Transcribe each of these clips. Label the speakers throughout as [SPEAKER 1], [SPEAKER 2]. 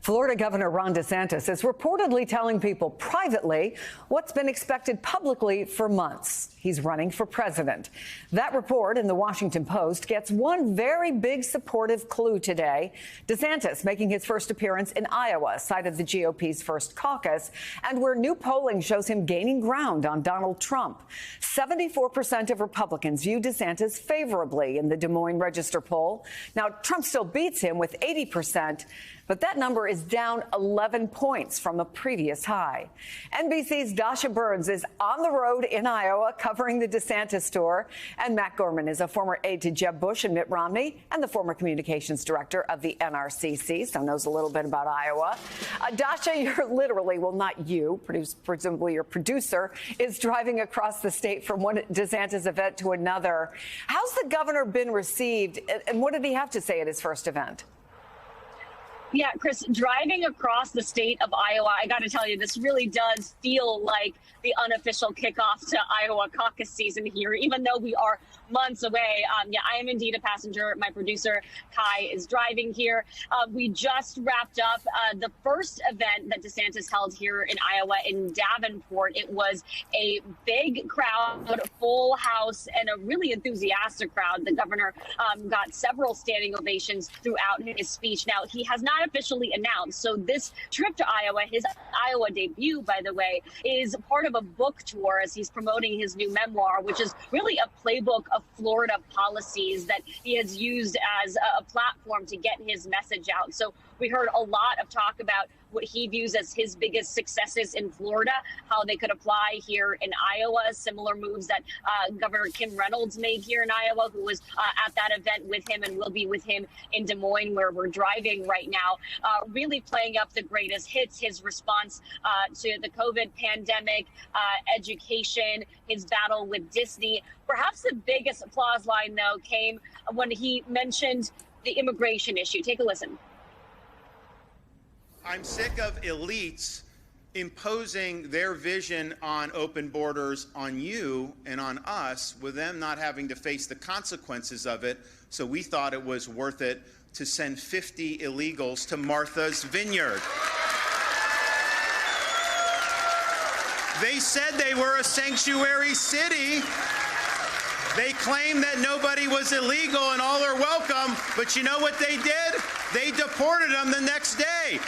[SPEAKER 1] Florida Governor Ron DeSantis is reportedly telling people privately what's been expected publicly for months. He's running for president. That report in the Washington Post gets one very big supportive clue today. DeSantis making his first appearance in Iowa, site of the GOP's first caucus, and where new polling shows him gaining ground on Donald Trump. 74% of Republicans view DeSantis favorably in the Des Moines Register poll. Now, Trump still beats him with 80%, but that number is down 11 points from a previous high. NBC's Dasha Burns is on the road in Iowa covering the DeSantis tour. And Matt Gorman is a former aide to Jeb Bush and Mitt Romney and the former communications director of the NRCC, so knows a little bit about Iowa. Dasha, you're literally, well, not you, presumably your producer, is driving across the state from one DeSantis event to another. How's the governor been received, and what did he have to say at his first event?
[SPEAKER 2] Yeah, Chris, driving across the state of Iowa, I got to tell you, this really does feel like the unofficial kickoff to Iowa caucus season here, even though we are months away. Yeah, I am indeed a passenger. My producer, Kai, is driving here. We just wrapped up the first event that DeSantis held here in Iowa in Davenport. It was a big crowd, full house, and a really enthusiastic crowd. The governor got several standing ovations throughout his speech. Now, he has not officially announced. So this trip to Iowa, his Iowa debut, by the way, is part of a book tour as he's promoting his new memoir, which is really a playbook of Florida policies that he has used as a platform to get his message out. So we heard a lot of talk about what he views as his biggest successes in Florida, how they could apply here in Iowa, similar moves that Governor Kim Reynolds made here in Iowa, who was at that event with him and will be with him in Des Moines, where we're driving right now, really playing up the greatest hits, his response to the COVID pandemic, education, his battle with Disney. Perhaps the biggest applause line, though, came when he mentioned the immigration issue. Take a listen.
[SPEAKER 3] I'm sick of elites imposing their vision on open borders on you and on us, with them not having to face the consequences of it. So we thought it was worth it to send 50 illegals to Martha's Vineyard. They said they were a sanctuary city. They claimed that nobody was illegal and all are welcome, but you know what they did? They deported them the next day.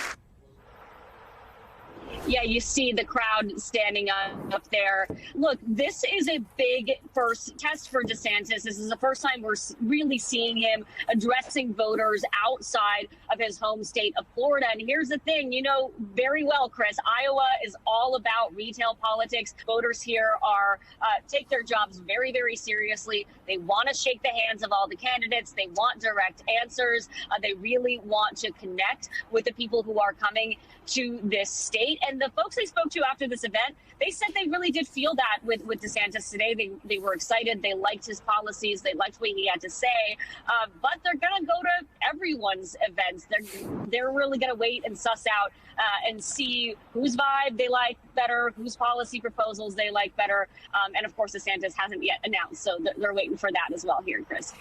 [SPEAKER 2] Yeah, you see the crowd standing up there. Look, this is a big first test for DeSantis. This is the first time we're really seeing him addressing voters outside of his home state of Florida. And here's the thing, you know very well, Chris, Iowa is all about retail politics. Voters here are take their jobs very, very seriously. They want to shake the hands of all the candidates. They want direct answers. They really want to connect with the people who are coming to this state. And the folks I spoke to after this event, they said they really did feel that with DeSantis today. They were excited. They liked his policies. They liked what he had to say. But they're going to go to everyone's events. They're really going to wait and suss out and see whose vibe they like better, whose policy proposals they like better. And of course, DeSantis hasn't yet announced. So they're waiting for that as well here, Chris.